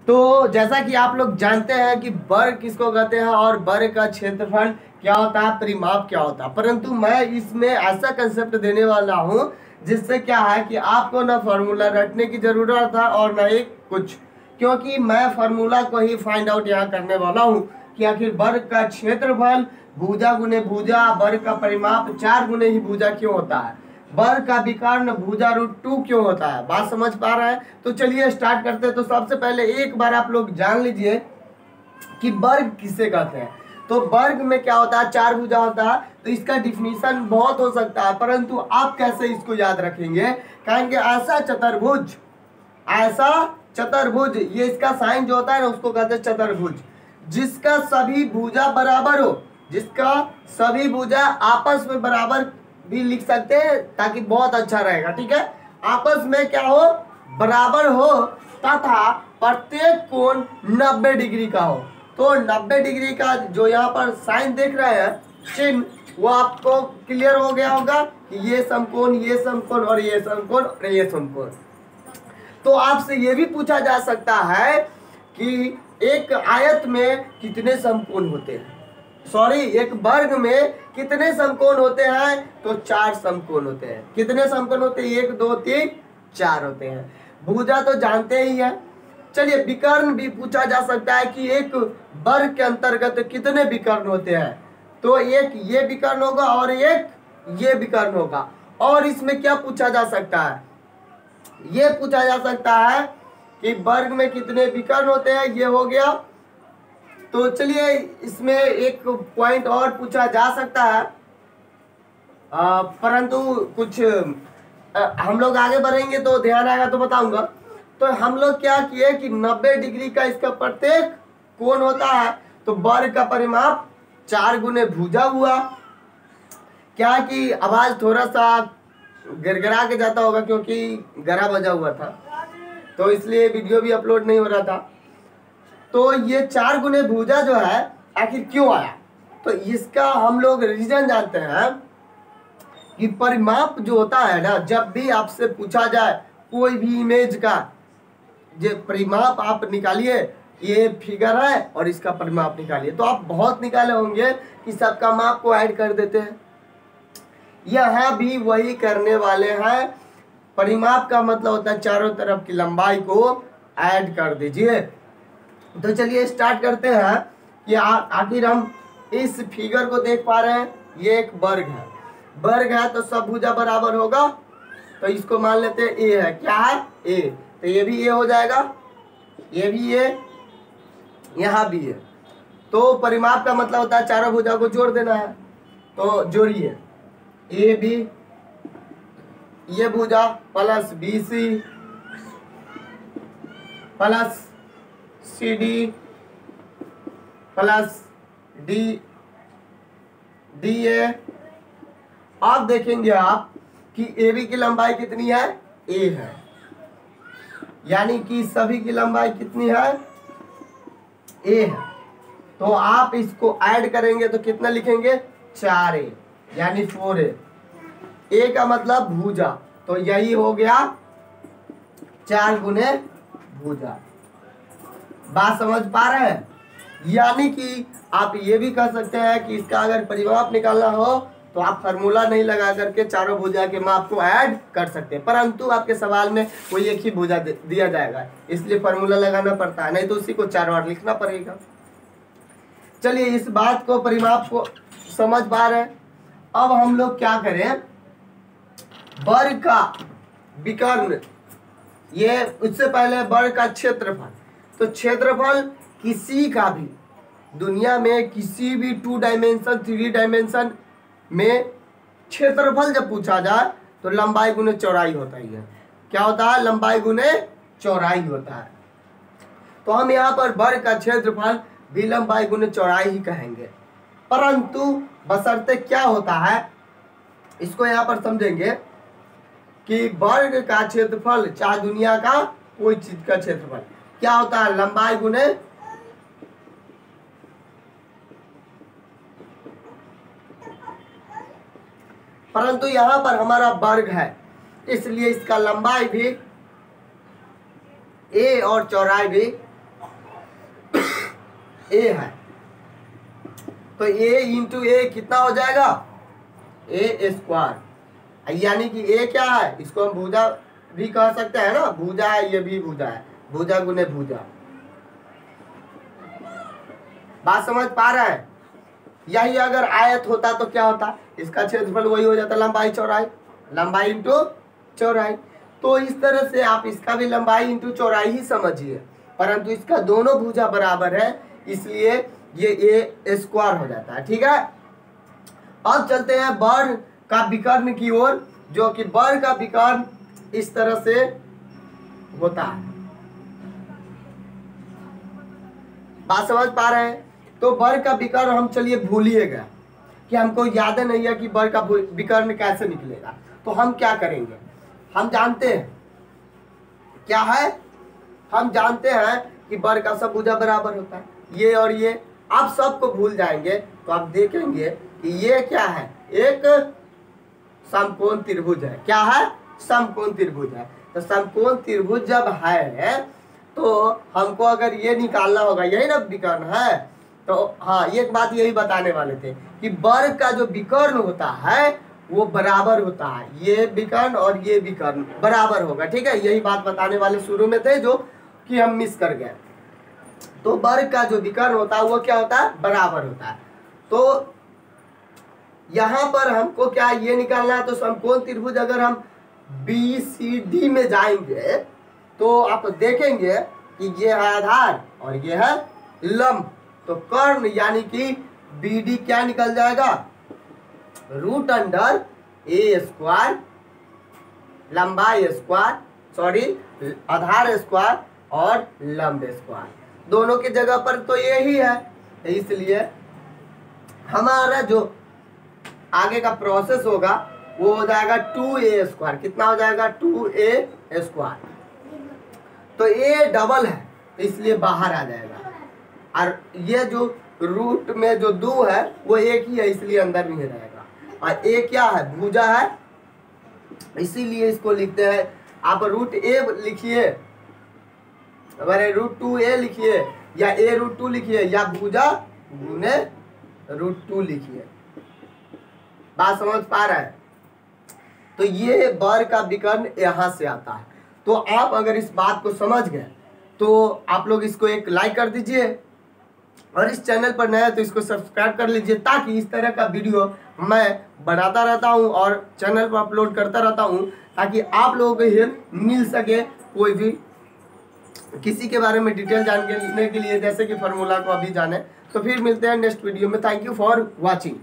तो जैसा कि आप लोग जानते हैं कि वर्ग किसको कहते हैं और वर्ग का क्षेत्रफल क्या होता है, परिमाप क्या होता है, परंतु मैं इसमें ऐसा कंसेप्ट देने वाला हूं जिससे क्या है कि आपको ना फॉर्मूला रटने की जरूरत है और ना ही कुछ, क्योंकि मैं फॉर्मूला को ही फाइंड आउट यहाँ करने वाला हूँ कि आखिर वर्ग का क्षेत्रफल भुजा गुने भुजा, वर्ग का परिमाप 4 गुने ही भुजा क्यों होता है, वर्ग का विकर्ण भुजा √2 क्यों होता है। बात समझ पा रहे हैं? तो चलिए स्टार्ट करते हैं। तो सबसे पहले एक बार आप लोग जान लीजिए कि वर्ग किसे कहते हैं। तो वर्ग में क्या होता है, 4 भुजा होता है। तो इसका डिफिनीशन बहुत हो सकता है, परंतु आप कैसे इसको याद रखेंगे, कहेंगे ऐसा चतुर्भुज, ऐसा चतुर्भुज, ये इसका साइन जो होता है ना उसको कहते हैं चतुर्भुज, जिसका सभी भुजा बराबर हो, जिसका सभी भुजा आपस में बराबर भी लिख सकते हैं ताकि बहुत अच्छा रहेगा। ठीक है, आपस में क्या हो, बराबर हो तथा प्रत्येक कोण 90 डिग्री का हो। तो 90 डिग्री का जो यहाँ पर साइन देख रहे हैं चिन्ह, वो आपको क्लियर हो गया होगा कि ये समकोण, ये समकोण और ये समकोण और ये समकोण। तो आपसे ये भी पूछा जा सकता है कि एक आयत में कितने समकोण होते हैं, सॉरी एक वर्ग में कितने समकोण होते हैं, तो 4 समकोण होते हैं। कितने समकोण होते हैं, 1 2 3 4 होते हैं। भुजा तो जानते ही है। चलिए विकर्ण भी पूछा जा सकता है कि एक वर्ग के अंतर्गत कितने विकर्ण होते हैं, तो एक ये विकर्ण होगा और एक ये विकर्ण होगा। और इसमें क्या पूछा जा सकता है, ये पूछा जा सकता है कि वर्ग में कितने विकर्ण होते हैं, ये हो गया। तो चलिए इसमें एक पॉइंट और पूछा जा सकता है, परंतु कुछ हम लोग आगे बढ़ेंगे तो ध्यान आएगा तो बताऊंगा। तो हम लोग क्या किए कि 90 डिग्री का इसका प्रत्येक कोण होता है, तो वर्ग का परिमाप 4 गुने भुजा हुआ। क्या कि आवाज थोड़ा सा गिरगिरा के जाता होगा क्योंकि गरा बजा हुआ था, तो इसलिए वीडियो भी अपलोड नहीं हो रहा था। तो ये 4 गुने भुजा जो है आखिर क्यों आया, तो इसका हम लोग रीजन जानते हैं कि परिमाप जो होता है ना, जब भी आपसे पूछा जाए कोई भी इमेज का जो परिमाप आप निकालिए, ये फिगर है और इसका परिमाप निकालिए, तो आप बहुत निकाले होंगे कि सबका माप को ऐड कर देते हैं। यहाँ भी वही करने वाले हैं। परिमाप का मतलब होता है चारों तरफ की लंबाई को ऐड कर दीजिए। तो चलिए स्टार्ट करते हैं कि आखिर हम इस फिगर को देख पा रहे हैं, ये एक वर्ग है, वर्ग है तो सब भुजा बराबर होगा। तो इसको मान लेते हैं ए है, क्या है ए, तो ये भी ए हो जाएगा, ये भी ए, यहाँ भी ए। तो परिमाप का मतलब होता है चारों भुजा को जोड़ देना है, तो जोड़िए ए बी, ये भुजा plus B C plus C D plus D D A. अब देखेंगे आप कि ए बी की लंबाई कितनी है, ए है, यानी कि सभी की लंबाई कितनी है, ए है। तो आप इसको ऐड करेंगे तो कितना लिखेंगे, 4a यानी 4a। ए का मतलब भुजा, तो यही हो गया 4 गुने भुजा। बात समझ पा रहे हैं? यानी कि आप ये भी कह सकते हैं कि इसका अगर परिमाप निकालना हो तो आप फार्मूला नहीं लगा करके चारों भुजा के माप को ऐड कर सकते हैं, परंतु आपके सवाल में कोई एक ही भुजा दिया जाएगा, इसलिए फार्मूला लगाना पड़ता है, नहीं तो उसी को 4 बार लिखना पड़ेगा। चलिए इस बात को, परिमाप को समझ पा रहे हैं। अब हम लोग क्या करें, वर्ग का विकर्ण, ये उससे पहले वर्ग का क्षेत्रफल। तो क्षेत्रफल किसी का भी दुनिया में किसी भी 2 डायमेंशन 3 डायमेंशन में क्षेत्रफल जब पूछा जाए तो लंबाई गुने चौड़ाई होता ही है। क्या होता है, लंबाई गुने चौड़ाई होता है। तो हम यहाँ पर वर्ग का क्षेत्रफल भी लंबाई गुने चौड़ाई ही कहेंगे, परंतु बशर्ते क्या होता है, इसको यहाँ पर समझेंगे कि वर्ग का क्षेत्रफल चाहे दुनिया का कोई चीज का क्षेत्रफल क्या होता है, लंबाई गुने परंतु यहाँ पर हमारा वर्ग है, इसलिए इसका लंबाई भी ए और चौड़ाई भी ए है, तो ए इंटू ए कितना हो जाएगा, ए स्क्वायर, यानी कि ए क्या है, इसको हम भुजा भी कह सकते हैं ना, भुजा है, ये भी भुजा है, भुजा गुने भुजा। बात समझ पा रहे हैं? यही अगर आयत होता तो क्या होता, इसका क्षेत्रफल वही हो जाता लंबाई चौड़ाई, लंबाई इंटू चौड़ाई। तो इस तरह से आप इसका भी लंबाई इंटू चौड़ाई ही समझिए, परंतु इसका दोनों भुजा बराबर है, इसलिए ये ए स्क्वायर हो जाता है। ठीक है, अब चलते हैं वर्ग का विकर्ण की ओर, जो कि वर्ग का विकर्ण इस तरह से होता है। बात समझ पा रहे हैं? तो वर्ग का विकर्ण हम चलिए भूलिएगा कि हमको याद नहीं है कि वर्ग का विकर्ण कैसे निकलेगा, तो हम क्या करेंगे, हम जानते हैं क्या है, हम जानते हैं कि वर्ग का सब भुजा बराबर होता है, ये और ये आप सबको भूल जाएंगे तो आप देखेंगे कि ये क्या है, एक समकोण त्रिभुज है। क्या है, समकोण त्रिभुज है। तो समकोण त्रिभुज जब है तो हमको अगर ये निकालना होगा, यही ना विकर्ण है, तो हाँ एक बात यही बताने वाले थे कि वर्ग का जो विकर्ण होता है वो बराबर होता है, ये विकर्ण और ये विकर्ण बराबर होगा। ठीक है, यही बात बताने वाले शुरू में थे जो कि हम मिस कर गए। तो वर्ग का जो विकर्ण होता है वो क्या होता है, बराबर होता है। तो यहाँ पर हमको क्या ये निकालना है, तो समकोण त्रिभुज अगर हम बी सी डी में जाएंगे तो आप देखेंगे कि ये है आधार और ये है लंब, तो कर्ण यानी कि बी डी क्या निकल जाएगा, रूट अंडर ए स्क्वायर, लंबाई स्क्वायर, सॉरी आधार स्क्वायर और लंब स्क्वायर, दोनों की जगह पर तो ये ही है, इसलिए हमारा जो आगे का प्रोसेस होगा वो हो जाएगा 2a स्क्वायर। कितना हो जाएगा, 2a स्क्वायर। तो ए डबल है तो इसलिए बाहर आ जाएगा, और ये जो रूट में जो 2 है वो एक ही है इसलिए अंदर में रहेगा, और ए क्या है, भुजा है, इसीलिए इसको लिखते हैं। आप रूट ए लिखिए, अगर रूट 2a लिखिए या a रूट 2 लिखिए या भुजा गुने रूट 2 लिखिए। बात समझ पा रहे हैं? तो ये वर्ग का विकर्ण यहाँ से आता है। तो आप अगर इस बात को समझ गए तो आप लोग इसको एक लाइक कर दीजिए, और इस चैनल पर नया है तो इसको सब्सक्राइब कर लीजिए, ताकि इस तरह का वीडियो मैं बनाता रहता हूँ और चैनल पर अपलोड करता रहता हूँ, ताकि आप लोगों को हेल्प मिल सके, कोई भी किसी के बारे में डिटेल जानने के लिए, जैसे कि फार्मूला को अभी जाने। तो फिर मिलते हैं नेक्स्ट वीडियो में। Thank you for watching.